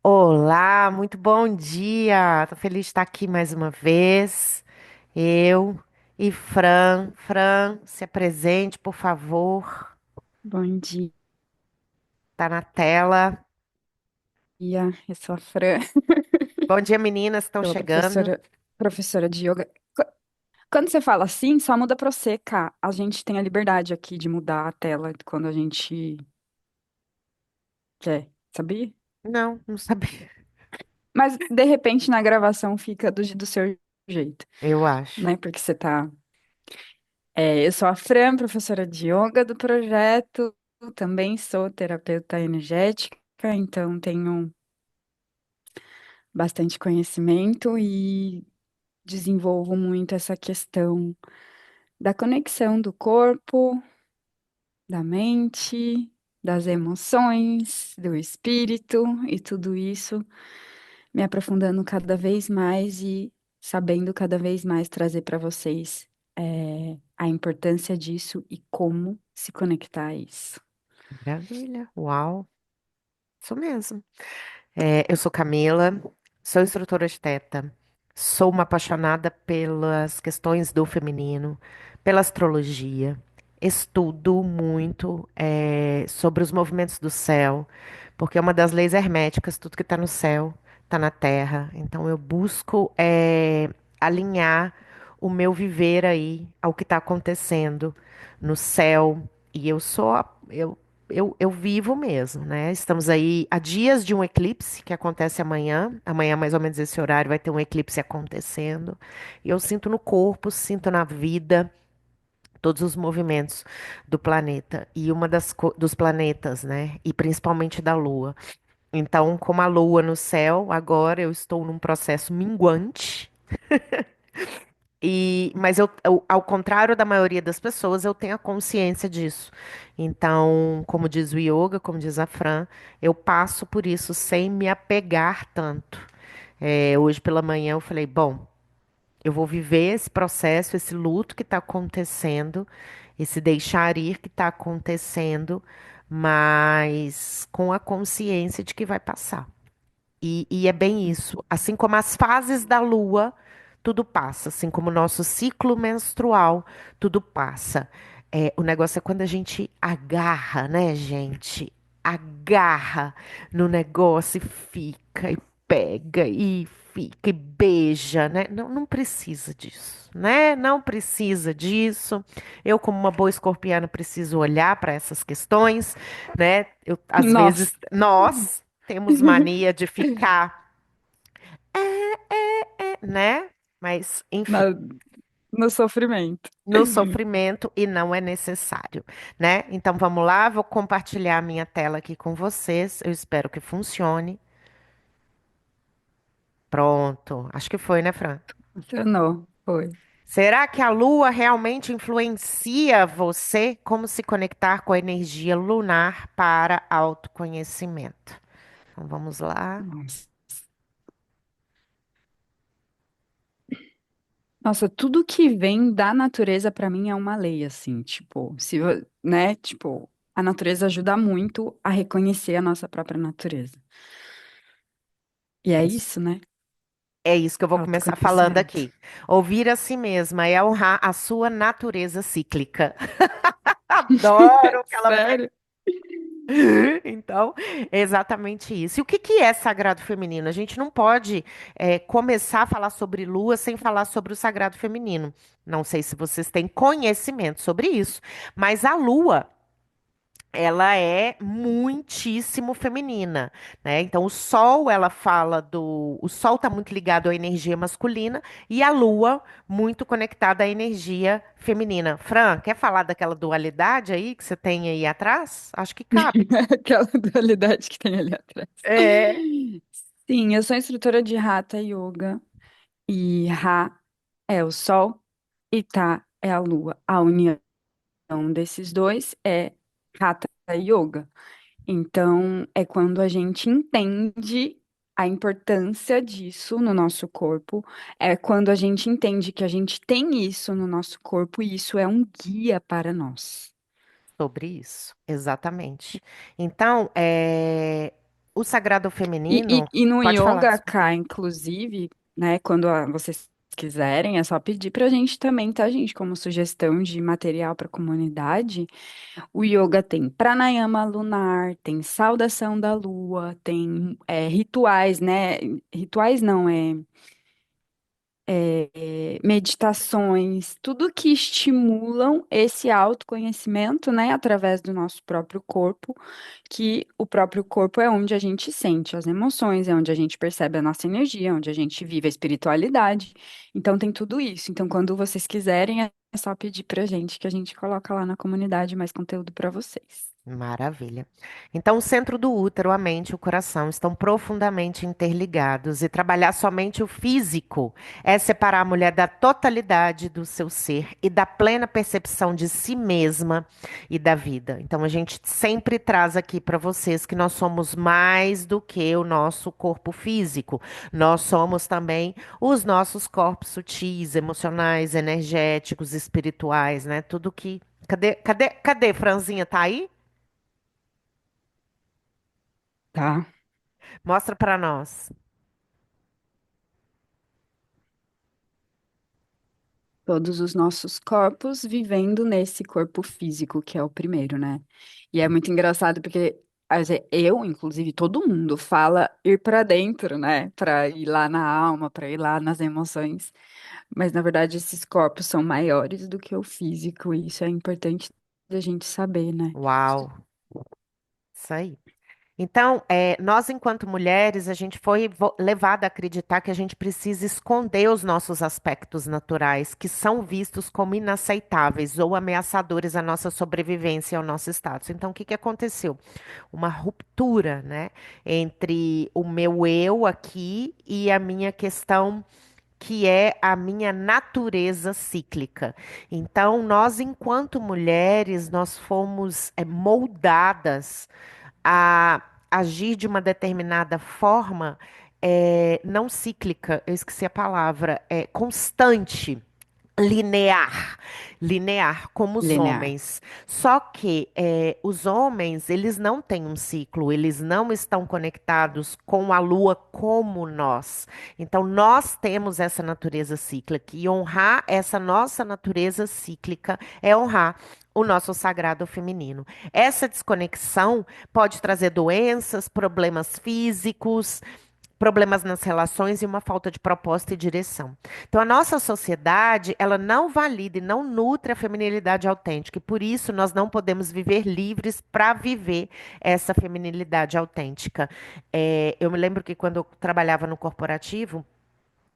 Olá, muito bom dia. Tô feliz de estar aqui mais uma vez. Eu e Fran. Fran, se apresente, por favor. Bom dia, Tá na tela. eu sou a Fran, Bom dia, meninas que estão sou chegando. professora de yoga. Quando você fala assim, só muda pra você, cá. A gente tem a liberdade aqui de mudar a tela quando a gente quer, sabia? Não, não sabia. Mas de repente na gravação fica do seu jeito, Eu acho. né? Porque você tá. Eu sou a Fran, professora de yoga do projeto, também sou terapeuta energética, então tenho bastante conhecimento e desenvolvo muito essa questão da conexão do corpo, da mente, das emoções, do espírito e tudo isso, me aprofundando cada vez mais e sabendo cada vez mais trazer para vocês a importância disso e como se conectar a isso. Maravilha. Uau, isso mesmo. Eu sou Camila, sou instrutora de Teta, sou uma apaixonada pelas questões do feminino, pela astrologia, estudo muito sobre os movimentos do céu, porque é uma das leis herméticas, tudo que está no céu está na terra. Então eu busco alinhar o meu viver aí ao que está acontecendo no céu. E eu vivo mesmo, né? Estamos aí a dias de um eclipse que acontece amanhã. Amanhã, mais ou menos esse horário, vai ter um eclipse acontecendo. E eu sinto no corpo, sinto na vida todos os movimentos do planeta. E uma dos planetas, né? E principalmente da Lua. Então, como a Lua no céu, agora eu estou num processo minguante. Mas ao contrário da maioria das pessoas, eu tenho a consciência disso. Então, como diz o yoga, como diz a Fran, eu passo por isso sem me apegar tanto. Hoje pela manhã eu falei, bom, eu vou viver esse processo, esse luto que está acontecendo, esse deixar ir que está acontecendo, mas com a consciência de que vai passar. E é bem isso. Assim como as fases da lua, tudo passa. Assim como o nosso ciclo menstrual, tudo passa. O negócio é quando a gente agarra, né, gente? Agarra no negócio e fica, e pega, e fica, e beija, né? Não, não precisa disso, né? Não precisa disso. Eu, como uma boa escorpiana, preciso olhar para essas questões, né? Às vezes, Nós, nós temos mania de ficar, né? Mas, enfim, na- no sofrimento. no sofrimento e não é necessário, né? Então vamos lá, vou compartilhar minha tela aqui com vocês. Eu espero que funcione. Pronto, acho que foi, né, Fran? Funcionou, foi. Será que a Lua realmente influencia você? Como se conectar com a energia lunar para autoconhecimento? Então vamos lá. Nossa. Nossa, tudo que vem da natureza pra mim é uma lei, assim, tipo, né, tipo, a natureza ajuda muito a reconhecer a nossa própria natureza. E é isso, né? É isso que eu vou começar falando Autoconhecimento. aqui. Ouvir a si mesma é honrar a sua natureza cíclica. Adoro o que ela fez. Sério? Então, é exatamente isso. E o que que é sagrado feminino? A gente não pode começar a falar sobre lua sem falar sobre o sagrado feminino. Não sei se vocês têm conhecimento sobre isso, mas a lua ela é muitíssimo feminina, né? Então o sol, ela fala o sol está muito ligado à energia masculina e a lua muito conectada à energia feminina. Fran, quer falar daquela dualidade aí que você tem aí atrás? Acho que cabe. Aquela dualidade que tem ali atrás. É. Sim, eu sou instrutora de Hatha Yoga e Ra é o sol e Ta é a lua. A união desses dois é Hatha Yoga. Então, é quando a gente entende a importância disso no nosso corpo, é quando a gente entende que a gente tem isso no nosso corpo e isso é um guia para nós. Sobre isso, exatamente. Então, o o sagrado feminino, E no pode falar, yoga, desculpa. cá, inclusive, né, quando vocês quiserem, é só pedir pra gente também, tá, gente? Como sugestão de material para comunidade, o yoga tem pranayama lunar, tem saudação da lua, tem rituais, né? Rituais não, meditações, tudo que estimulam esse autoconhecimento, né, através do nosso próprio corpo, que o próprio corpo é onde a gente sente as emoções, é onde a gente percebe a nossa energia, onde a gente vive a espiritualidade. Então tem tudo isso. Então, quando vocês quiserem, é só pedir pra gente que a gente coloca lá na comunidade mais conteúdo para vocês. Maravilha. Então, o centro do útero, a mente e o coração estão profundamente interligados e trabalhar somente o físico é separar a mulher da totalidade do seu ser e da plena percepção de si mesma e da vida. Então, a gente sempre traz aqui para vocês que nós somos mais do que o nosso corpo físico. Nós somos também os nossos corpos sutis, emocionais, energéticos, espirituais, né? Tudo que. Cadê, Franzinha? Tá aí? Tá? Mostra pra nós. Todos os nossos corpos vivendo nesse corpo físico, que é o primeiro, né? E é muito engraçado porque eu, inclusive, todo mundo fala ir para dentro, né? Para ir lá na alma, para ir lá nas emoções. Mas, na verdade, esses corpos são maiores do que o físico, e isso é importante da gente saber, né? Uau, isso aí. Então, nós, enquanto mulheres, a gente foi levada a acreditar que a gente precisa esconder os nossos aspectos naturais, que são vistos como inaceitáveis ou ameaçadores à nossa sobrevivência e ao nosso status. Então, o que que aconteceu? Uma ruptura, né, entre o meu eu aqui e a minha questão que é a minha natureza cíclica. Então, nós, enquanto mulheres, nós fomos moldadas a agir de uma determinada forma, não cíclica, eu esqueci a palavra, constante. Linear, linear, como os Linear. homens. Só que os homens, eles não têm um ciclo, eles não estão conectados com a lua como nós. Então, nós temos essa natureza cíclica e honrar essa nossa natureza cíclica é honrar o nosso sagrado feminino. Essa desconexão pode trazer doenças, problemas físicos, problemas nas relações e uma falta de proposta e direção. Então, a nossa sociedade, ela não valida e não nutre a feminilidade autêntica, e por isso nós não podemos viver livres para viver essa feminilidade autêntica. Eu me lembro que quando eu trabalhava no corporativo,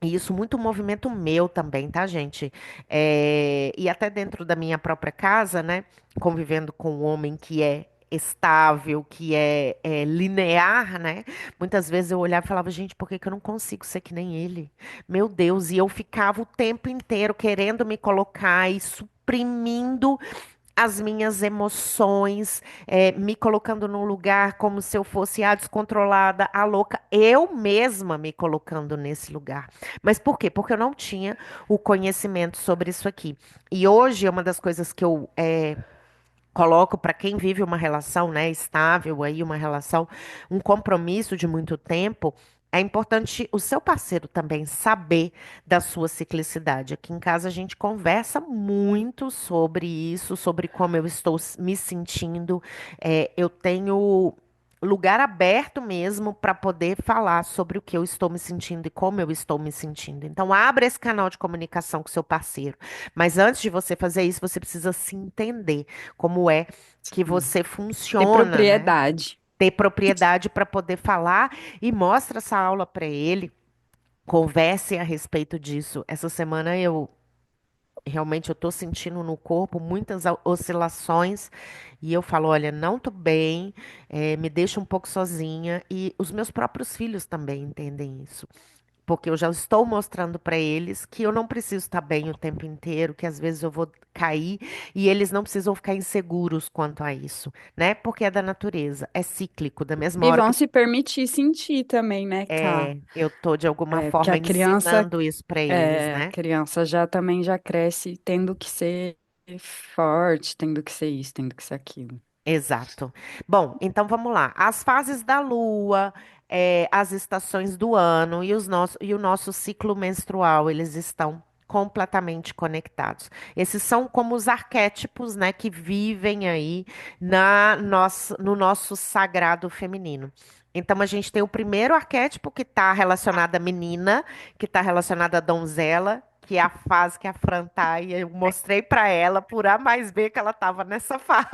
e isso muito um movimento meu também, tá, gente? E até dentro da minha própria casa, né? Convivendo com um homem que é estável, que é linear, né? Muitas vezes eu olhava e falava, gente, por que que eu não consigo ser que nem ele? Meu Deus, e eu ficava o tempo inteiro querendo me colocar e suprimindo as minhas emoções, me colocando num lugar como se eu fosse a descontrolada, a louca, eu mesma me colocando nesse lugar. Mas por quê? Porque eu não tinha o conhecimento sobre isso aqui. E hoje é uma das coisas que eu coloco para quem vive uma relação, né, estável aí, uma relação, um compromisso de muito tempo, é importante o seu parceiro também saber da sua ciclicidade. Aqui em casa a gente conversa muito sobre isso, sobre como eu estou me sentindo. Eu tenho lugar aberto mesmo para poder falar sobre o que eu estou me sentindo e como eu estou me sentindo. Então, abra esse canal de comunicação com seu parceiro. Mas antes de você fazer isso, você precisa se entender como é que Sim. você Ter funciona, né? propriedade. Ter propriedade para poder falar e mostra essa aula para ele. Converse a respeito disso. Essa semana eu tô sentindo no corpo muitas oscilações e eu falo, olha, não tô bem, me deixa um pouco sozinha e os meus próprios filhos também entendem isso. Porque eu já estou mostrando para eles que eu não preciso estar bem o tempo inteiro, que às vezes eu vou cair e eles não precisam ficar inseguros quanto a isso, né? Porque é da natureza, é cíclico, da mesma E hora vão que se permitir sentir também, né, Ká? eu tô de alguma Porque forma ensinando isso para eles, a né? criança já também já cresce tendo que ser forte, tendo que ser isso, tendo que ser aquilo. Exato. Bom, então vamos lá. As fases da lua, as estações do ano e o nosso ciclo menstrual, eles estão completamente conectados. Esses são como os arquétipos, né, que vivem aí no nosso sagrado feminino. Então a gente tem o primeiro arquétipo que está relacionado à menina, que está relacionado à donzela. Que é a fase que a Fran tá, e eu mostrei para ela por A mais B que ela estava nessa fase.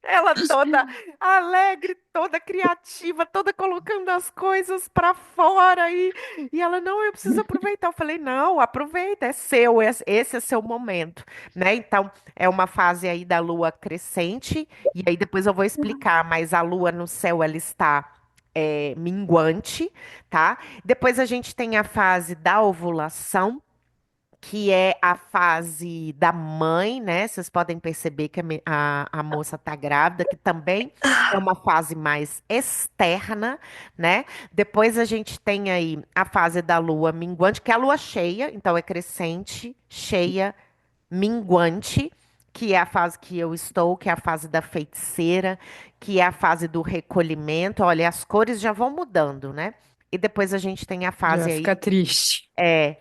Ela toda alegre, toda criativa, toda colocando as coisas pra fora e ela, não, eu preciso aproveitar. Eu falei, não, aproveita, é seu, esse é seu momento, né? Então, é uma fase aí da lua crescente, e aí depois eu vou explicar, mas a lua no céu, ela está minguante, tá? Depois a gente tem a fase da ovulação, que é a fase da mãe, né? Vocês podem perceber que a moça tá grávida, que também é uma fase mais externa, né? Depois a gente tem aí a fase da lua minguante, que é a lua cheia, então é crescente, cheia, minguante, que é a fase que eu estou, que é a fase da feiticeira, que é a fase do recolhimento. Olha, as cores já vão mudando, né? E depois a gente tem a Já fase fica aí. triste. É,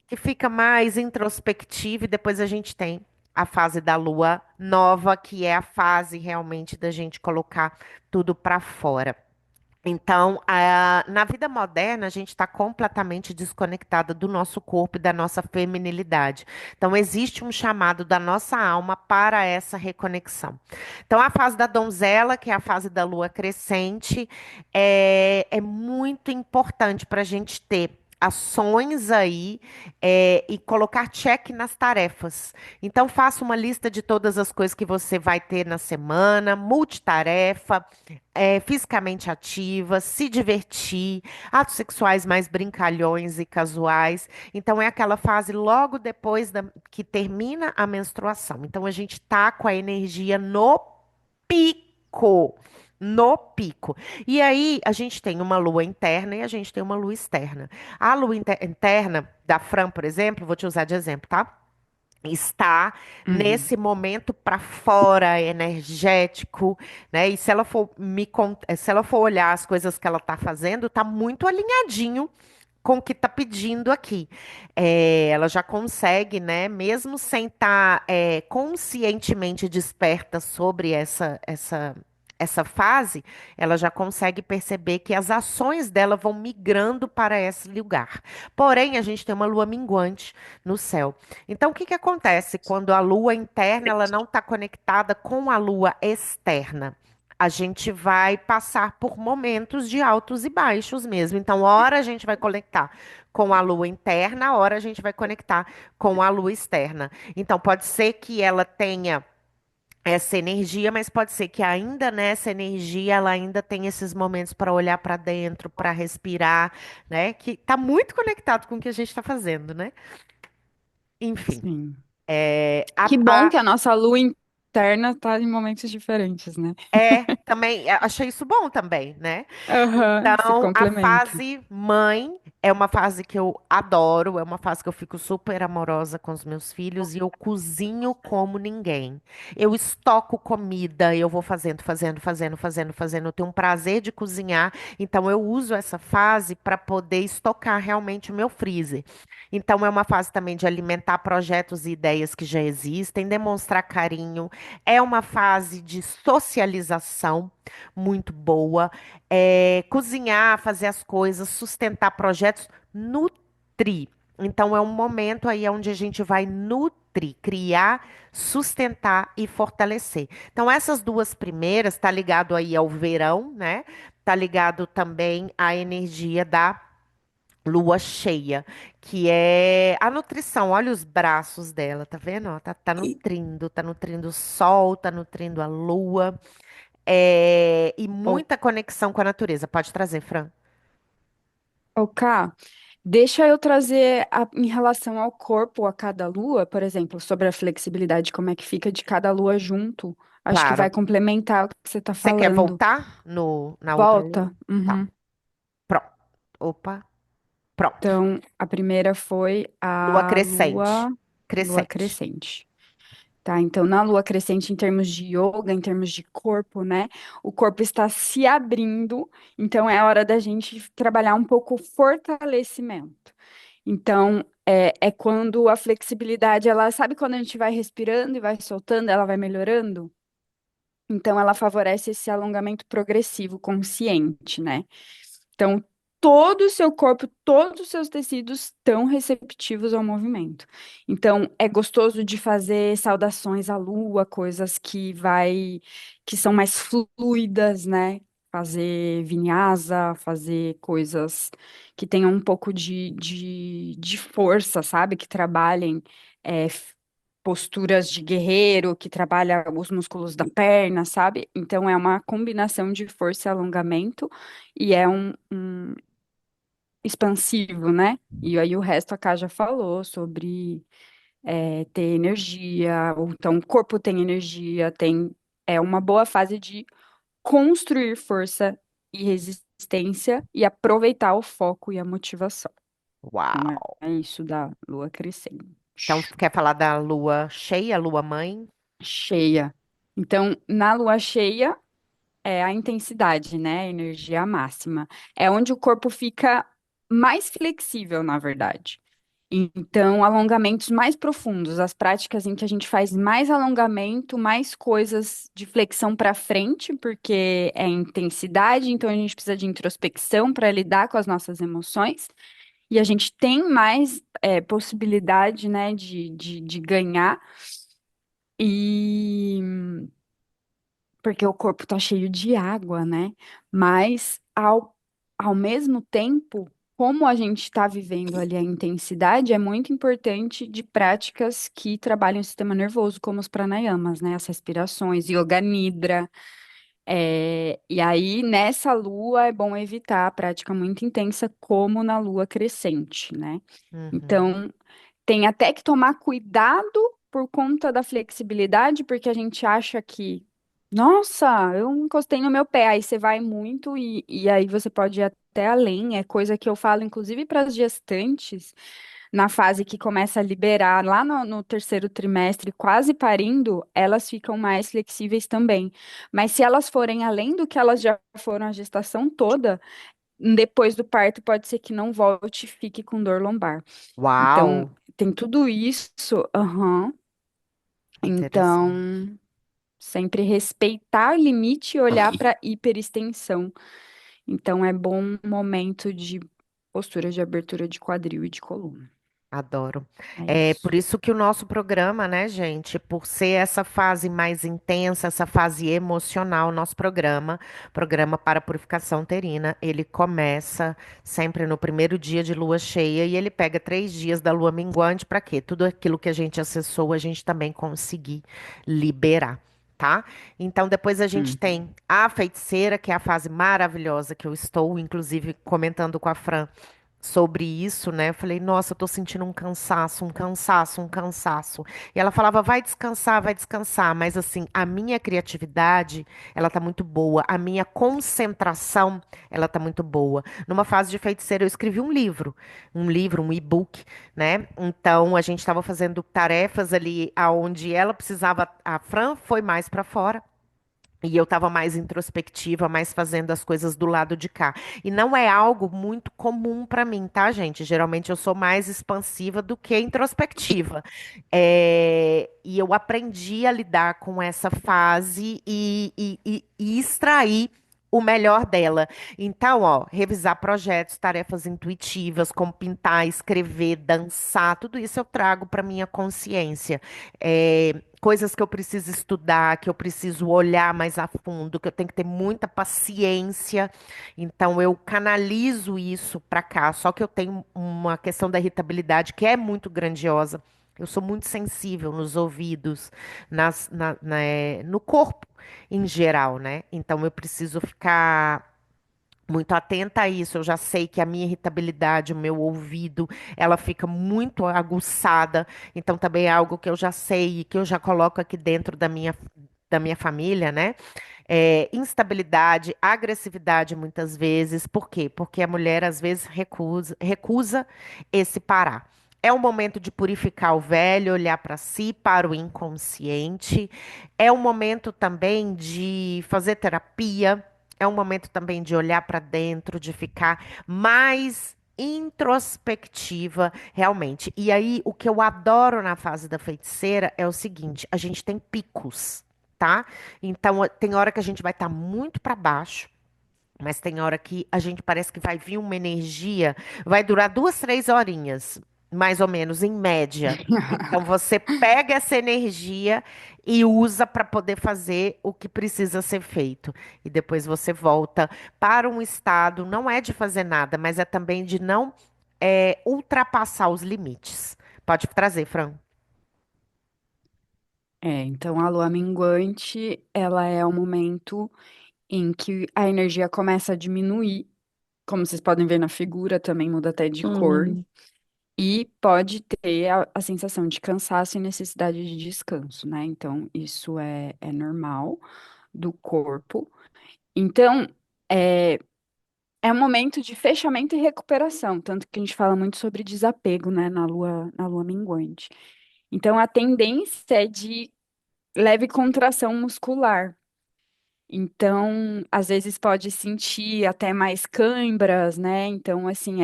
que fica mais introspectiva, e depois a gente tem a fase da lua nova, que é a fase realmente da gente colocar tudo para fora. Então, na vida moderna, a gente está completamente desconectada do nosso corpo e da nossa feminilidade. Então, existe um chamado da nossa alma para essa reconexão. Então, a fase da donzela, que é a fase da lua crescente, é muito importante para a gente ter ações aí, e colocar check nas tarefas. Então, faça uma lista de todas as coisas que você vai ter na semana, multitarefa, fisicamente ativa, se divertir, atos sexuais mais brincalhões e casuais. Então, é aquela fase logo depois que termina a menstruação. Então, a gente tá com a energia no pico. No pico. E aí, a gente tem uma lua interna e a gente tem uma lua externa. A lua interna da Fran, por exemplo, vou te usar de exemplo, tá? Está Uhum. nesse momento para fora, energético, né? E se ela for se ela for olhar as coisas que ela está fazendo, tá muito alinhadinho com o que está pedindo aqui. Ela já consegue, né? Mesmo sem estar conscientemente desperta sobre essa fase, ela já consegue perceber que as ações dela vão migrando para esse lugar. Porém, a gente tem uma lua minguante no céu. Então, o que que acontece quando a lua interna ela não está conectada com a lua externa? A gente vai passar por momentos de altos e baixos mesmo. Então, hora a gente vai conectar com a lua interna, hora a gente vai conectar com a lua externa. Então, pode ser que ela tenha essa energia, mas pode ser que ainda nessa energia ela ainda tenha esses momentos para olhar para dentro, para respirar, né? Que está muito conectado com o que a gente está fazendo, né? Enfim. Sim. É, Que bom que a nossa lua interna tá em momentos diferentes, né? também achei isso bom também, né? Aham, se Então, a complementa. fase mãe é uma fase que eu adoro, é uma fase que eu fico super amorosa com os meus filhos e eu cozinho como ninguém. Eu estoco comida, eu vou fazendo, fazendo, fazendo, fazendo, fazendo. Eu tenho um prazer de cozinhar, então eu uso essa fase para poder estocar realmente o meu freezer. Então, é uma fase também de alimentar projetos e ideias que já existem, demonstrar carinho. É uma fase de socialização muito boa. Cozinhar, fazer as coisas, sustentar projetos, nutrir. Então, é um momento aí onde a gente vai nutrir, criar, sustentar e fortalecer. Então, essas duas primeiras tá ligado aí ao verão, né? Tá ligado também à energia da lua cheia, que é a nutrição. Olha os braços dela, tá vendo? Ó, tá nutrindo o sol, tá nutrindo a lua. E Ô, muita conexão com a natureza. Pode trazer, Fran. ô, Ká, deixa eu trazer em relação ao corpo a cada lua, por exemplo, sobre a flexibilidade, como é que fica de cada lua junto. Acho que vai Claro. complementar o que você está Você quer falando. voltar no, na outra lua? Volta. Tá. Uhum. Pronto. Opa. Pronto. Então, a primeira foi Lua a crescente. lua Crescente. crescente. tá? Então, na lua crescente, em termos de yoga, em termos de corpo, né? O corpo está se abrindo, então é hora da gente trabalhar um pouco o fortalecimento. Então, é quando a flexibilidade, ela, sabe quando a gente vai respirando e vai soltando, ela vai melhorando? Então, ela favorece esse alongamento progressivo, consciente, né? Então, todo o seu corpo, todos os seus tecidos estão receptivos ao movimento. Então, é gostoso de fazer saudações à lua, coisas que são mais fluidas, né? Fazer vinyasa, fazer coisas que tenham um pouco de força, sabe? Que trabalhem posturas de guerreiro, que trabalha os músculos da perna, sabe? Então, é uma combinação de força e alongamento, e é um expansivo, né? E aí o resto a Ká já falou sobre ter energia, ou então o corpo tem energia, é uma boa fase de construir força e resistência e aproveitar o foco e a motivação. Então Uau! é isso da lua crescente. Então, quer falar da lua cheia, lua mãe? Cheia. Então, na lua cheia, é a intensidade, né? A energia máxima. É onde o corpo fica mais flexível, na verdade. Então, alongamentos mais profundos, as práticas em que a gente faz mais alongamento, mais coisas de flexão para frente, porque é intensidade, então a gente precisa de introspecção para lidar com as nossas emoções, e a gente tem mais possibilidade, né, de ganhar, e porque o corpo está cheio de água, né? Mas ao mesmo tempo, como a gente está vivendo ali a intensidade, é muito importante de práticas que trabalham o sistema nervoso, como os pranayamas, né? As respirações, yoga nidra. E aí, nessa lua, é bom evitar a prática muito intensa, como na lua crescente, né? Uhum. Então, tem até que tomar cuidado por conta da flexibilidade, porque a gente acha que, nossa, eu encostei no meu pé, aí você vai muito e aí você pode ir até além. É coisa que eu falo, inclusive, para as gestantes, na fase que começa a liberar, lá no terceiro trimestre, quase parindo, elas ficam mais flexíveis também. Mas se elas forem além do que elas já foram a gestação toda, depois do parto, pode ser que não volte e fique com dor lombar. Então, Uau! tem tudo isso, aham. Interessante. Então, sempre respeitar o limite e olhar para hiperextensão. Então, é bom momento de postura de abertura de quadril e de coluna. Adoro. É É isso. por isso que o nosso programa, né, gente, por ser essa fase mais intensa, essa fase emocional, nosso programa para purificação uterina, ele começa sempre no primeiro dia de lua cheia e ele pega 3 dias da lua minguante para quê? Tudo aquilo que a gente acessou, a gente também conseguir liberar. Tá? Então, depois a gente Uhum. tem a feiticeira, que é a fase maravilhosa que eu estou, inclusive, comentando com a Fran sobre isso, né? Eu falei, nossa, eu tô sentindo um cansaço, um cansaço, um cansaço. E ela falava, vai descansar. Mas assim, a minha criatividade, ela tá muito boa. A minha concentração, ela tá muito boa. Numa fase de feiticeira, eu escrevi um e-book, né? Então, a gente estava fazendo tarefas ali aonde ela precisava, a Fran foi mais para fora. E eu estava mais introspectiva, mais fazendo as coisas do lado de cá. E não é algo muito comum para mim, tá, gente? Geralmente eu sou mais expansiva do que introspectiva. E eu aprendi a lidar com essa fase e extrair o melhor dela. Então, ó, revisar projetos, tarefas intuitivas, como pintar, escrever, dançar, tudo isso eu trago para minha consciência. Coisas que eu preciso estudar, que eu preciso olhar mais a fundo, que eu tenho que ter muita paciência. Então, eu canalizo isso para cá. Só que eu tenho uma questão da irritabilidade que é muito grandiosa. Eu sou muito sensível nos ouvidos, no corpo em geral, né? Então, eu preciso ficar muito atenta a isso. Eu já sei que a minha irritabilidade, o meu ouvido, ela fica muito aguçada. Então, também é algo que eu já sei e que eu já coloco aqui dentro da minha família, né? Instabilidade, agressividade, muitas vezes. Por quê? Porque a mulher, às vezes, recusa esse parar. É um momento de purificar o velho, olhar para si, para o inconsciente. É um momento também de fazer terapia. É um momento também de olhar para dentro, de ficar mais introspectiva, realmente. E aí, o que eu adoro na fase da feiticeira é o seguinte: a gente tem picos, tá? Então, tem hora que a gente vai estar muito para baixo. Mas tem hora que a gente parece que vai vir uma energia, vai durar 2, 3 horinhas, mais ou menos, em média. Então você pega essa energia e usa para poder fazer o que precisa ser feito. E depois você volta para um estado, não é de fazer nada, mas é também de não ultrapassar os limites. Pode trazer, Fran. Então a lua minguante, ela é o momento em que a energia começa a diminuir, como vocês podem ver na figura, também muda até de cor, Hum. e pode ter a sensação de cansaço e necessidade de descanso, né? Então, isso é normal do corpo. Então, é, é um momento de fechamento e recuperação, tanto que a gente fala muito sobre desapego, né, na lua minguante. Então, a tendência é de leve contração muscular. Então, às vezes pode sentir até mais cãibras, né? Então, assim,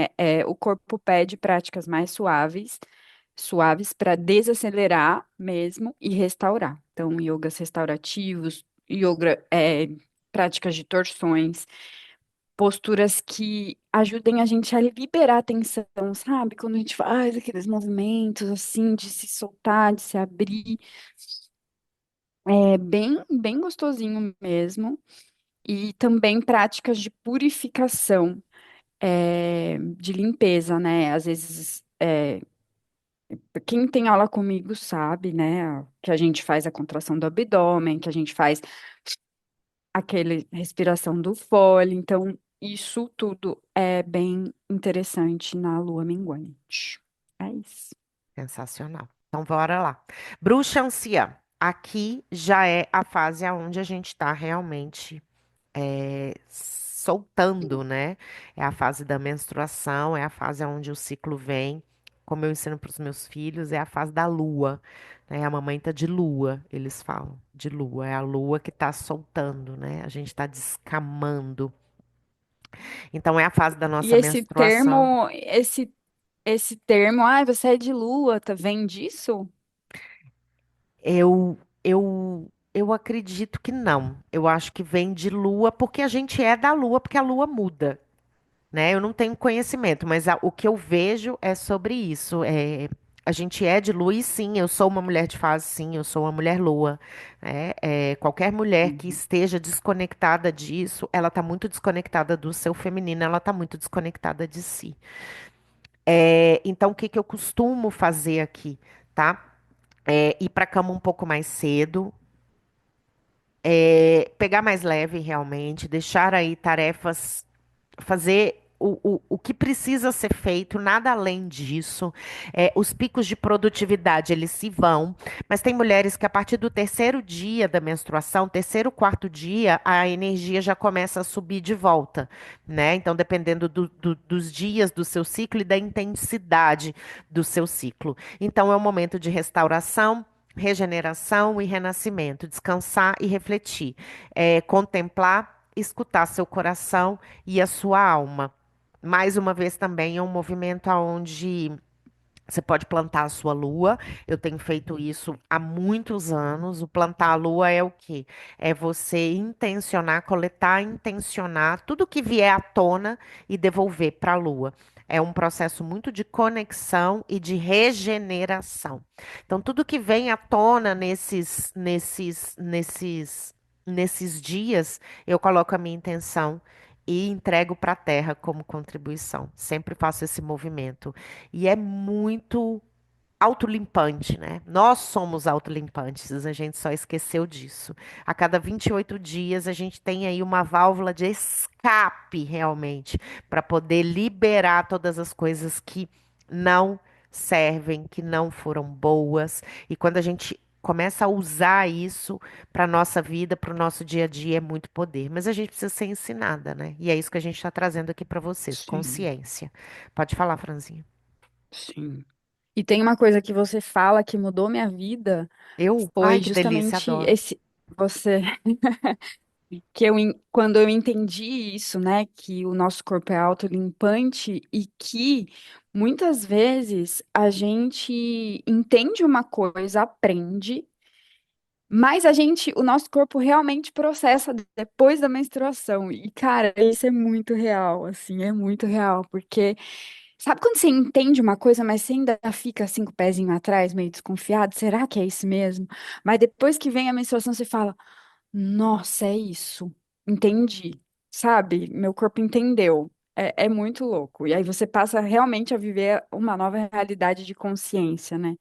o corpo pede práticas mais suaves para desacelerar mesmo e restaurar. Então, yogas restaurativos, práticas de torções, posturas que ajudem a gente a liberar a tensão, sabe? Quando a gente faz aqueles movimentos assim de se soltar, de se abrir, é bem gostosinho mesmo. E também práticas de purificação, de limpeza, né? Às vezes, quem tem aula comigo sabe, né? Que a gente faz a contração do abdômen, que a gente faz aquele respiração do fole. Então, isso tudo é bem interessante na lua minguante. É isso. Sensacional. Então, bora lá. Bruxa anciã. Aqui já é a fase onde a gente está realmente soltando, né? É a fase da menstruação, é a fase onde o ciclo vem. Como eu ensino para os meus filhos, é a fase da lua, né? A mamãe tá de lua, eles falam, de lua. É a lua que está soltando, né? A gente está descamando. Então, é a fase da E nossa menstruação. esse termo, você é de lua, tá? Vem disso? Eu acredito que não. Eu acho que vem de lua, porque a gente é da lua, porque a lua muda, né? Eu não tenho conhecimento, mas o que eu vejo é sobre isso. A gente é de lua e sim, eu sou uma mulher de fase, sim, eu sou uma mulher lua, né? Qualquer mulher que Uhum. esteja desconectada disso, ela está muito desconectada do seu feminino, ela está muito desconectada de si. Então, o que que eu costumo fazer aqui, tá? Ir para cama um pouco mais cedo, pegar mais leve realmente, deixar aí tarefas, fazer o que precisa ser feito, nada além disso. Os picos de produtividade, eles se vão, mas tem mulheres que a partir do terceiro dia da menstruação, terceiro, quarto dia, a energia já começa a subir de volta, né? Então, dependendo dos dias do seu ciclo e da intensidade do seu ciclo. Então, é um momento de restauração, regeneração e renascimento, descansar e refletir, contemplar, escutar seu coração e a sua alma. Mais uma vez também é um movimento onde você pode plantar a sua lua. Eu tenho feito isso há muitos anos. O plantar a lua é o quê? É você intencionar, coletar, intencionar tudo que vier à tona e devolver para a lua. É um processo muito de conexão e de regeneração. Então, tudo que vem à tona nesses dias, eu coloco a minha intenção e entrego para a terra como contribuição. Sempre faço esse movimento. E é muito autolimpante, né? Nós somos autolimpantes, a gente só esqueceu disso. A cada 28 dias a gente tem aí uma válvula de escape realmente para poder liberar todas as coisas que não servem, que não foram boas. E quando a gente começa a usar isso para nossa vida, para o nosso dia a dia, é muito poder. Mas a gente precisa ser ensinada, né? E é isso que a gente está trazendo aqui para vocês, Sim, consciência. Pode falar, Franzinha. sim. E tem uma coisa que você fala que mudou minha vida, Ai, foi que delícia, justamente adoro. esse você quando eu entendi isso, né, que o nosso corpo é autolimpante e que muitas vezes a gente entende uma coisa, aprende, mas o nosso corpo realmente processa depois da menstruação. E cara, isso é muito real, assim, é muito real, porque sabe quando você entende uma coisa, mas você ainda fica assim com o pezinho atrás, meio desconfiado? Será que é isso mesmo? Mas depois que vem a menstruação, você fala: nossa, é isso. Entendi. Sabe? Meu corpo entendeu. É muito louco. E aí você passa realmente a viver uma nova realidade de consciência, né?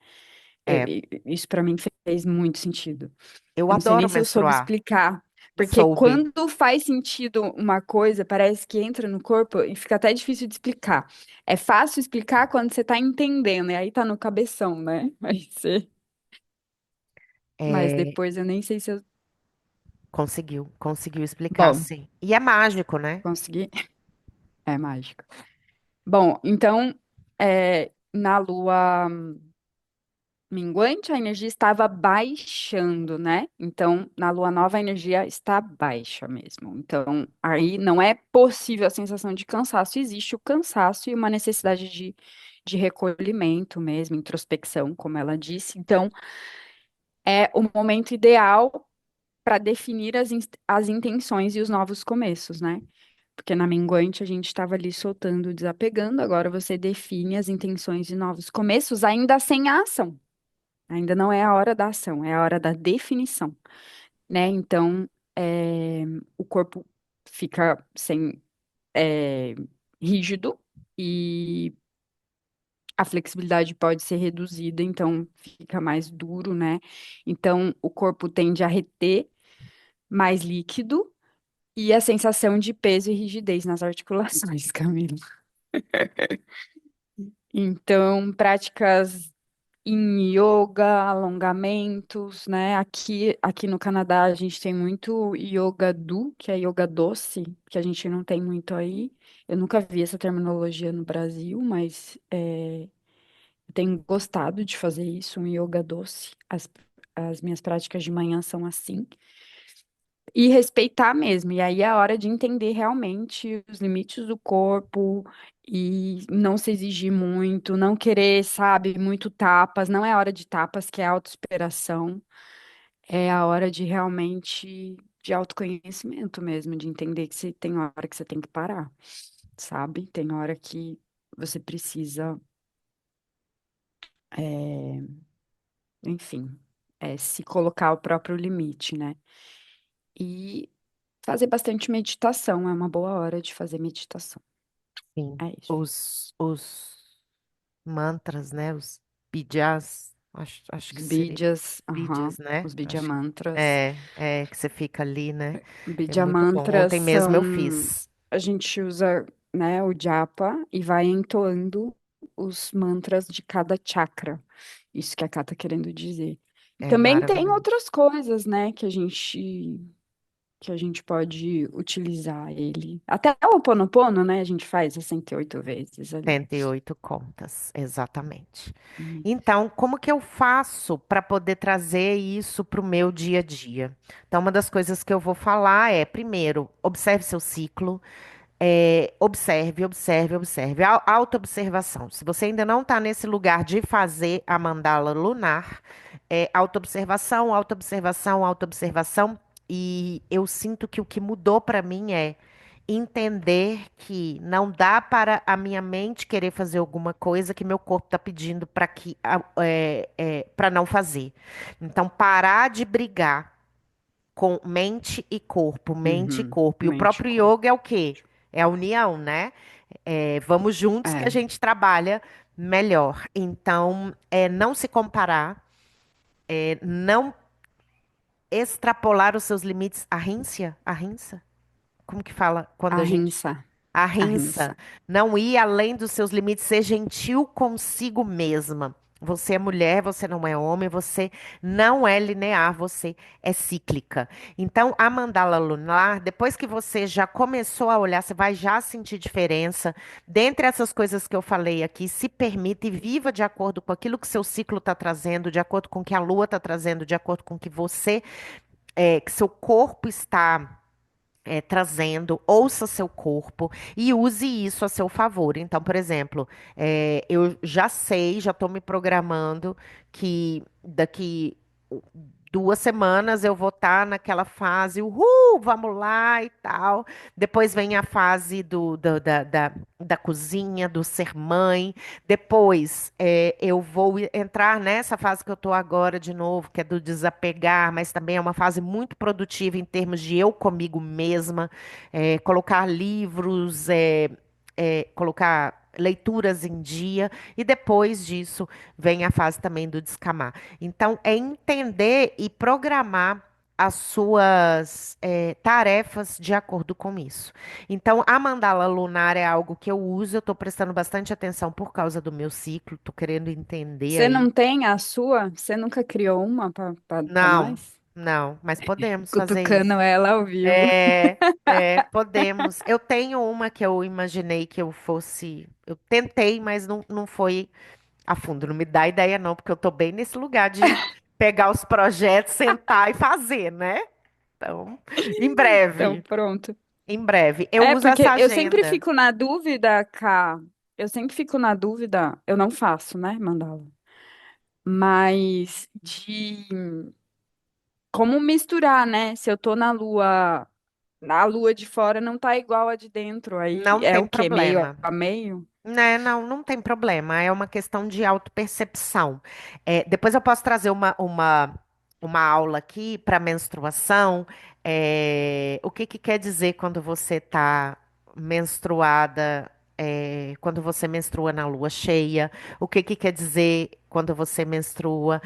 É, Isso pra mim fez muito sentido. eu Eu não sei nem adoro se eu soube menstruar. explicar. Porque Soube. quando faz sentido uma coisa, parece que entra no corpo e fica até difícil de explicar. É fácil explicar quando você tá entendendo, e aí tá no cabeção, né? Mas É, depois eu nem sei se eu. conseguiu explicar, Bom, sim. E é mágico, né? consegui. É mágico. Bom, então, na lua minguante, a energia estava baixando, né? Então, na lua nova, a energia está baixa mesmo. Então, aí não é possível a sensação de cansaço, existe o cansaço e uma necessidade de recolhimento mesmo, introspecção, como ela disse. Então, é o momento ideal para definir as intenções e os novos começos, né? Porque na minguante a gente estava ali soltando, desapegando, agora você define as intenções de novos começos, ainda sem a ação. Ainda não é a hora da ação, é a hora da definição, né? Então, o corpo fica é, rígido e a flexibilidade pode ser reduzida, então fica mais duro, né? Então, o corpo tende a reter mais líquido e a sensação de peso e rigidez nas articulações, Camila. Então, práticas em yoga, alongamentos, né? Aqui no Canadá a gente tem muito yoga do, que é yoga doce, que a gente não tem muito aí. Eu nunca vi essa terminologia no Brasil, mas eu tenho gostado de fazer isso, um yoga doce. As minhas práticas de manhã são assim. E respeitar mesmo. E aí é a hora de entender realmente os limites do corpo e não se exigir muito, não querer, sabe, muito tapas. Não é a hora de tapas, que é autossuperação. É a hora de realmente de autoconhecimento mesmo, de entender que você tem hora que você tem que parar, sabe? Tem hora que você precisa, é, enfim, se colocar o próprio limite, né? E fazer bastante meditação, é uma boa hora de fazer meditação. Sim. É isso. Os mantras, né? Os bijas, acho Os que seria. Bidyas, aham, Bijas, né? os Bidya Acho que mantras. que você fica ali, né? É Bidya muito bom. mantras Ontem mesmo eu são, fiz. a gente usa, né, o japa e vai entoando os mantras de cada chakra. Isso que a Ká tá querendo dizer. E É também tem maravilhoso. outras coisas, né, que a gente pode utilizar ele. Até o Ho Oponopono, né, a gente faz 68 vezes ali. 108 contas, exatamente. Hum. Então, como que eu faço para poder trazer isso para o meu dia a dia? Então, uma das coisas que eu vou falar é, primeiro, observe seu ciclo. Observe. Autoobservação. Se você ainda não está nesse lugar de fazer a mandala lunar, autoobservação. E eu sinto que o que mudou para mim é entender que não dá para a minha mente querer fazer alguma coisa que meu corpo está pedindo para não fazer. Então, parar de brigar com mente e corpo, mente e Uhum. corpo. E o Mente e próprio corpo. yoga é o quê? É a união, né? Vamos juntos que a É, gente trabalha melhor. Então, não se comparar, não extrapolar os seus limites. A rinça? Como que fala quando a gente. ahimsa, A rinça. ahimsa. Não ir além dos seus limites, ser gentil consigo mesma. Você é mulher, você não é homem, você não é linear, você é cíclica. Então, a mandala lunar, depois que você já começou a olhar, você vai já sentir diferença. Dentre essas coisas que eu falei aqui, se permita e viva de acordo com aquilo que seu ciclo está trazendo, de acordo com o que a lua está trazendo, de acordo com o que você, que seu corpo está trazendo, ouça seu corpo e use isso a seu favor. Então, por exemplo, eu já sei, já estou me programando que daqui 2 semanas eu vou estar naquela fase, uhul, vamos lá e tal. Depois vem a fase da cozinha, do ser mãe. Depois eu vou entrar nessa fase que eu estou agora de novo, que é do desapegar, mas também é uma fase muito produtiva em termos de eu comigo mesma, colocar livros, colocar leituras em dia, e depois disso vem a fase também do descamar. Então, é entender e programar as suas tarefas de acordo com isso. Então, a mandala lunar é algo que eu uso, eu estou prestando bastante atenção por causa do meu ciclo, estou querendo entender Você aí. não tem a sua? Você nunca criou uma para Não, nós? não, mas podemos fazer Cutucando isso. ela ao vivo. Podemos. Eu tenho uma que eu imaginei que eu fosse. Eu tentei, mas não foi a fundo. Não me dá ideia, não, porque eu tô bem nesse lugar de pegar os projetos, sentar e fazer, né? Então, em Então, breve, pronto. em breve. Eu É, uso essa porque eu sempre agenda. fico na dúvida, Cá. Eu sempre fico na dúvida, eu não faço, né, mandala? Mas de como misturar, né? Se eu tô na lua de fora não tá igual a de dentro. Aí Não é tem o quê? Meio problema. a meio? Né, não tem problema. É uma questão de autopercepção. Depois eu posso trazer uma aula aqui para menstruação. O que que quer dizer quando você está menstruada, quando você menstrua na lua cheia? O que que quer dizer quando você menstrua?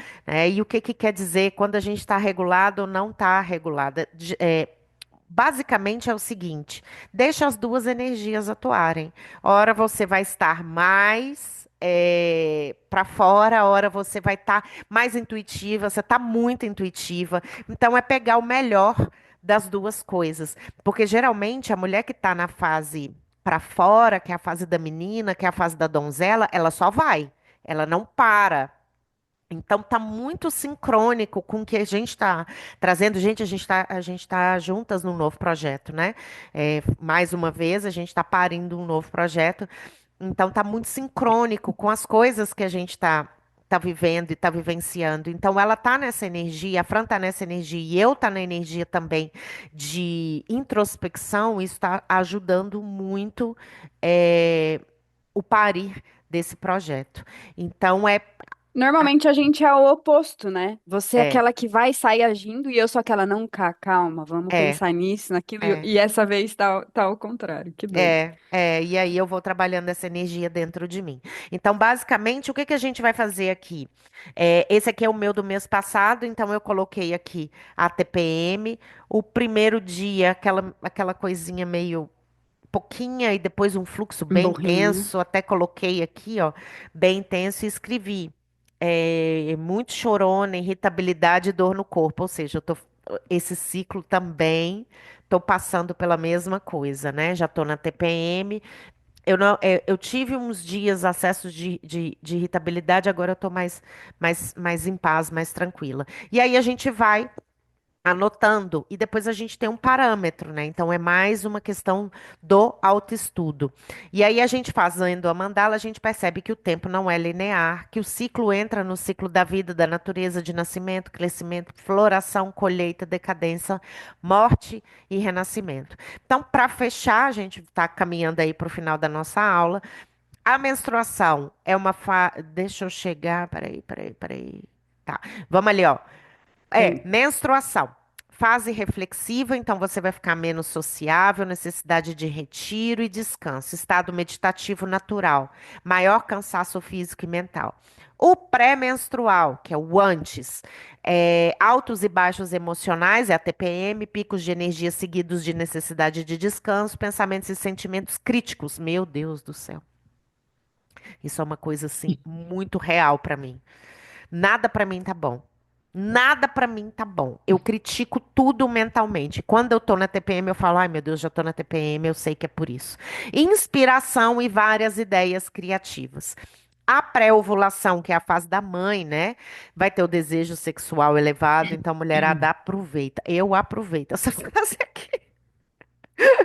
E o que que quer dizer quando a gente está regulada ou não está regulada? Basicamente é o seguinte: deixa as duas energias atuarem. Ora você vai estar mais para fora, ora você vai estar mais intuitiva, você está muito intuitiva. Então é pegar o melhor das duas coisas. Porque geralmente a mulher que está na fase para fora, que é a fase da menina, que é a fase da donzela, ela só vai, ela não para. Então tá muito sincrônico com o que a gente está trazendo. Gente, a gente tá juntas num novo projeto, né? Mais uma vez, a gente está parindo um novo projeto. Então tá muito sincrônico com as coisas que a gente tá vivendo e tá vivenciando. Então ela tá nessa energia, a Fran tá nessa energia e eu tá na energia também de introspecção. Isso está ajudando muito o parir desse projeto. Então Normalmente a gente é o oposto, né? Você é é, aquela que vai sair agindo e eu sou aquela não, cá, calma, vamos é. pensar nisso, naquilo. É. E essa vez tá ao contrário. Que doido. E aí eu vou trabalhando essa energia dentro de mim. Então, basicamente, o que que a gente vai fazer aqui? Esse aqui é o meu do mês passado, então eu coloquei aqui a TPM. O primeiro dia, aquela coisinha meio pouquinha e depois um fluxo bem Borrinha. intenso. Até coloquei aqui, ó, bem intenso e escrevi. Muito chorona, irritabilidade e dor no corpo. Ou seja, esse ciclo também estou passando pela mesma coisa, né? Já estou na TPM. Eu, não, eu tive uns dias acessos de irritabilidade, agora eu estou mais em paz, mais tranquila. E aí a gente vai anotando e depois a gente tem um parâmetro, né? Então é mais uma questão do autoestudo. E aí a gente fazendo a mandala, a gente percebe que o tempo não é linear, que o ciclo entra no ciclo da vida, da natureza, de nascimento, crescimento, floração, colheita, decadência, morte e renascimento. Então, para fechar, a gente está caminhando aí para o final da nossa aula. A menstruação é uma Deixa eu chegar. Peraí. Tá. Vamos ali, ó. Sim. Menstruação. Fase reflexiva, então você vai ficar menos sociável, necessidade de retiro e descanso, estado meditativo natural, maior cansaço físico e mental. O pré-menstrual, que é o antes, altos e baixos emocionais, é a TPM, picos de energia seguidos de necessidade de descanso, pensamentos e sentimentos críticos. Meu Deus do céu. Isso é uma coisa assim muito real pra mim. Nada pra mim tá bom. Nada pra mim tá bom. Eu critico tudo mentalmente. Quando eu tô na TPM, eu falo, ai meu Deus, já tô na TPM, eu sei que é por isso. Inspiração e várias ideias criativas. A pré-ovulação, que é a fase da mãe, né? Vai ter o desejo sexual elevado, então a mulherada aproveita. Eu aproveito essa fase aqui,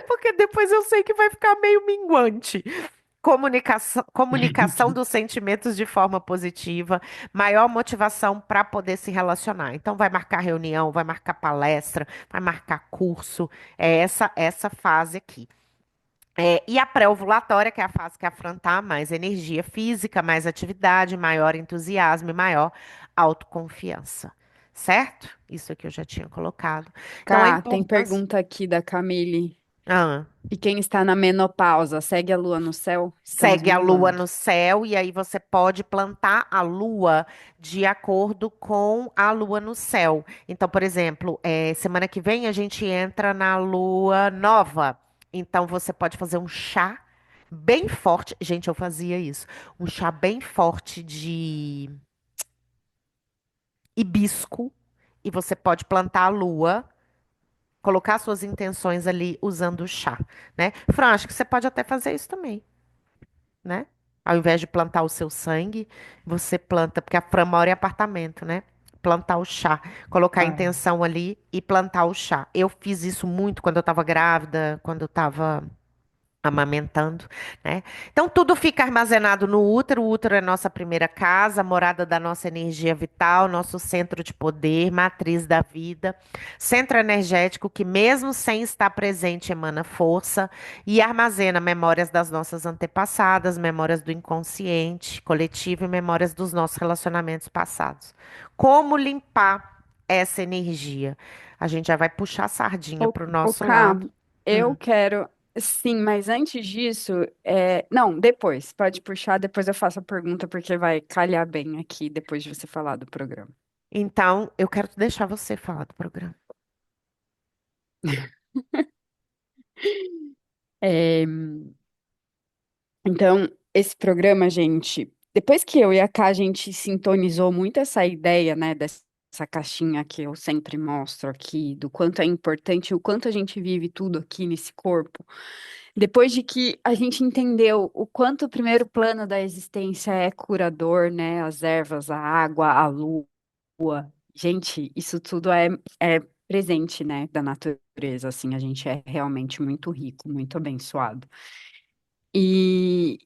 porque depois eu sei que vai ficar meio minguante. Comunicação dos sentimentos de forma positiva, maior motivação para poder se relacionar. Então, vai marcar reunião, vai marcar palestra, vai marcar curso. É essa fase aqui. E a pré-ovulatória, que é a fase que afrontar mais energia física, mais atividade, maior entusiasmo e maior autoconfiança. Certo? Isso aqui eu já tinha colocado. Então, a Cá, tem importância. pergunta aqui da Camille. Ah. E quem está na menopausa, segue a lua no céu? Estamos Segue a lua minguando. no céu e aí você pode plantar a lua de acordo com a lua no céu. Então, por exemplo, semana que vem a gente entra na lua nova. Então, você pode fazer um chá bem forte. Gente, eu fazia isso. Um chá bem forte de hibisco. E você pode plantar a lua, colocar suas intenções ali usando o chá, né? Fran, acho que você pode até fazer isso também, né? Ao invés de plantar o seu sangue, você planta, porque a Fran mora em apartamento, né? Plantar o chá, colocar a Ah, intenção ali e plantar o chá. Eu fiz isso muito quando eu estava grávida, quando eu estava amamentando, né? Então tudo fica armazenado no útero. O útero é nossa primeira casa, morada da nossa energia vital, nosso centro de poder, matriz da vida, centro energético que mesmo sem estar presente emana força e armazena memórias das nossas antepassadas, memórias do inconsciente coletivo e memórias dos nossos relacionamentos passados. Como limpar essa energia? A gente já vai puxar a sardinha para o O nosso Cá, lado. eu Hum. quero. Sim, mas antes disso, não, depois. Pode puxar, depois eu faço a pergunta, porque vai calhar bem aqui depois de você falar do programa. Então, eu quero deixar você falar do programa. É, então, esse programa, gente, depois que eu e a Ká, a gente sintonizou muito essa ideia, né, dessa caixinha que eu sempre mostro aqui, do quanto é importante, o quanto a gente vive tudo aqui nesse corpo. Depois de que a gente entendeu o quanto o primeiro plano da existência é curador, né, as ervas, a água, a lua. Gente, isso tudo é presente, né, da natureza, assim, a gente é realmente muito rico, muito abençoado. E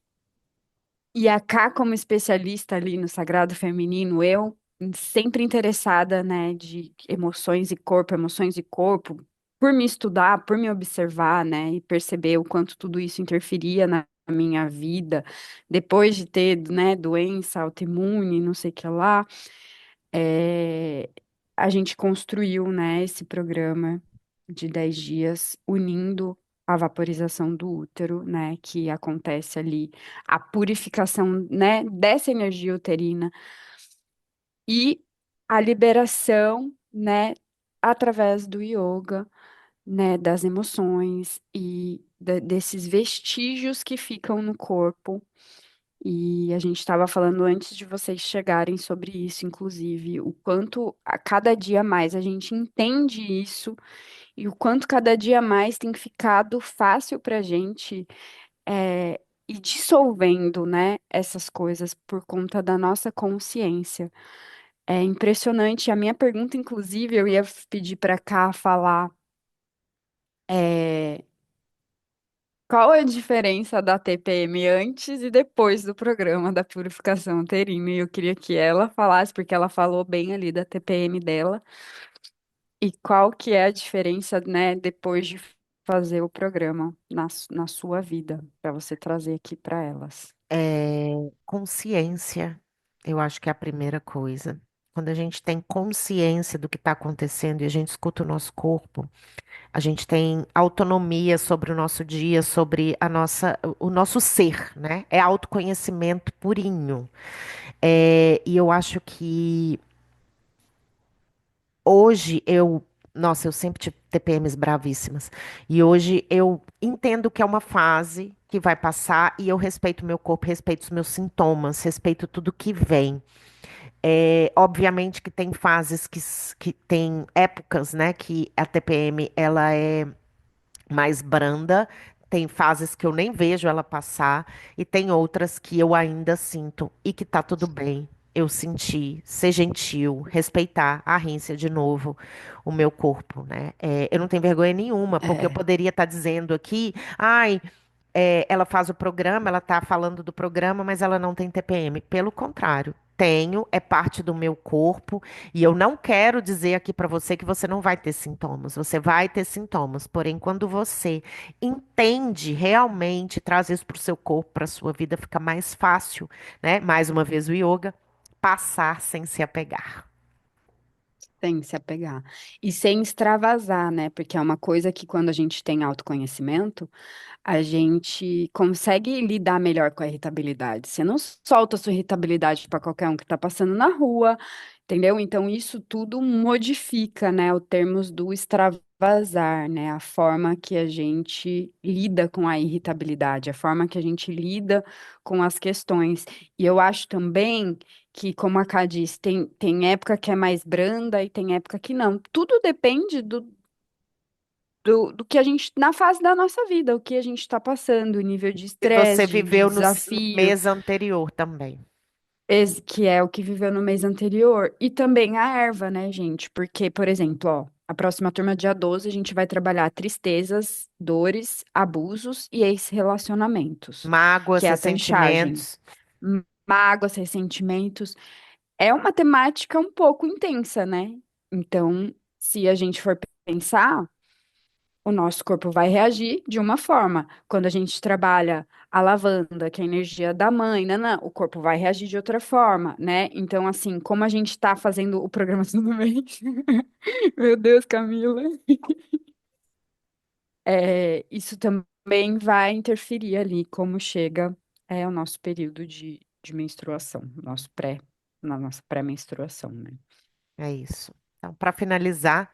E a Ká, como especialista ali no sagrado feminino, eu sempre interessada, né, de emoções e corpo, por me estudar, por me observar, né, e perceber o quanto tudo isso interferia na minha vida, depois de ter, né, doença autoimune, não sei o que lá, é, a gente construiu, né, esse programa de 10 dias, unindo a vaporização do útero, né, que acontece ali, a purificação, né, dessa energia uterina e a liberação, né, através do yoga, né, das emoções e desses vestígios que ficam no corpo. E a gente estava falando antes de vocês chegarem sobre isso, inclusive, o quanto a cada dia mais a gente entende isso e o quanto cada dia mais tem ficado fácil para a gente ir dissolvendo, né, essas coisas por conta da nossa consciência. É impressionante. A minha pergunta, inclusive, eu ia pedir para cá falar. é, Qual é a diferença da TPM antes e depois do programa da purificação uterina? E eu queria que ela falasse, porque ela falou bem ali da TPM dela, e qual que é a diferença, né, depois de fazer o programa na sua vida, para você trazer aqui para elas. Consciência, eu acho que é a primeira coisa. Quando a gente tem consciência do que está acontecendo e a gente escuta o nosso corpo, a gente tem autonomia sobre o nosso dia, sobre o nosso ser, né? É autoconhecimento purinho. E eu acho que hoje eu Nossa, eu sempre tive TPMs bravíssimas. E hoje eu entendo que é uma fase que vai passar e eu respeito o meu corpo, respeito os meus sintomas, respeito tudo que vem. É, obviamente que tem fases que tem épocas, né, que a TPM ela é mais branda, tem fases que eu nem vejo ela passar e tem outras que eu ainda sinto e que tá tudo bem. Eu senti, ser gentil, respeitar a rinça de novo, o meu corpo, né? É, eu não tenho vergonha nenhuma, porque eu É, poderia estar dizendo aqui, ai, ela faz o programa, ela está falando do programa, mas ela não tem TPM. Pelo contrário, tenho, é parte do meu corpo, e eu não quero dizer aqui para você que você não vai ter sintomas. Você vai ter sintomas, porém, quando você entende realmente, traz isso para o seu corpo, para a sua vida, fica mais fácil, né? Mais uma vez o yoga, passar sem se apegar. sem se apegar. E sem extravasar, né? Porque é uma coisa que quando a gente tem autoconhecimento, a gente consegue lidar melhor com a irritabilidade. Você não solta a sua irritabilidade para qualquer um que está passando na rua, entendeu? Então, isso tudo modifica, né, o termos do extravasar, né, a forma que a gente lida com a irritabilidade, a forma que a gente lida com as questões. E eu acho também que, como a Ká disse, tem época que é mais branda e tem época que não. Tudo depende do que a gente, na fase da nossa vida, o que a gente está passando, o nível de E você estresse, de viveu no desafio, mês anterior também. que é o que viveu no mês anterior, e também a erva, né, gente? Porque, por exemplo, ó, a próxima turma, dia 12 a gente vai trabalhar tristezas, dores, abusos e ex-relacionamentos, que Mágoas, é a tanchagem. ressentimentos. Mágoas, ressentimentos. É uma temática um pouco intensa, né? Então, se a gente for pensar, o nosso corpo vai reagir de uma forma. Quando a gente trabalha a lavanda, que é a energia da mãe, nanã, o corpo vai reagir de outra forma, né? Então, assim, como a gente está fazendo o programa tudo bem? Meu Deus, Camila. Isso também vai interferir ali como chega o nosso período de menstruação, na nossa pré-menstruação, né? É isso. Então, para finalizar,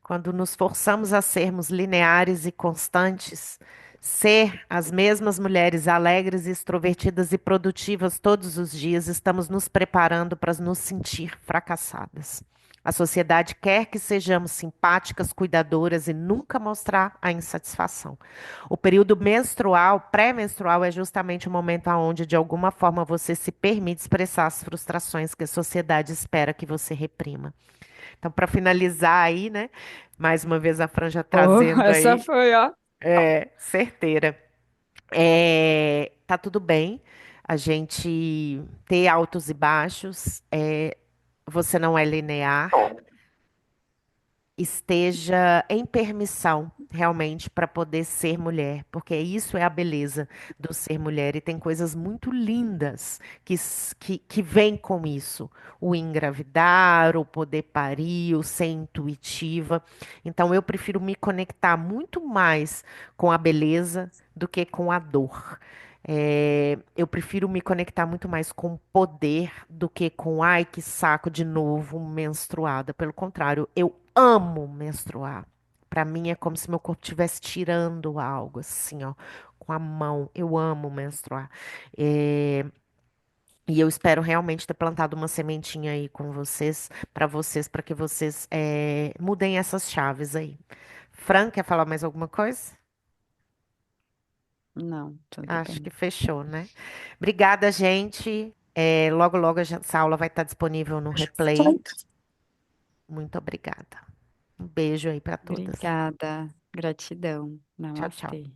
quando nos forçamos a sermos lineares e constantes, ser as mesmas mulheres alegres, extrovertidas e produtivas todos os dias, estamos nos preparando para nos sentir fracassadas. A sociedade quer que sejamos simpáticas, cuidadoras e nunca mostrar a insatisfação. O período menstrual, pré-menstrual, é justamente o momento onde, de alguma forma, você se permite expressar as frustrações que a sociedade espera que você reprima. Então, para finalizar aí, né? Mais uma vez a Franja Oh, trazendo essa aí, foi, ó. certeira. Tá tudo bem a gente ter altos e baixos. Você não é linear. Esteja em permissão realmente para poder ser mulher, porque isso é a beleza do ser mulher e tem coisas muito lindas que vêm com isso. O engravidar, o poder parir, o ser intuitiva. Então eu prefiro me conectar muito mais com a beleza do que com a dor. Eu prefiro me conectar muito mais com o poder do que com, ai, que saco de novo, menstruada. Pelo contrário, eu amo menstruar. Pra mim é como se meu corpo estivesse tirando algo, assim, ó, com a mão. Eu amo menstruar. É, e eu espero realmente ter plantado uma sementinha aí com vocês, para que vocês mudem essas chaves aí. Fran, quer falar mais alguma coisa? Não, tudo Acho que bem. fechou, né? Obrigada, gente. Logo, logo essa aula vai estar disponível no replay. Muito obrigada. Um beijo aí para todas. Obrigada. Gratidão. Tchau, tchau. Namastê.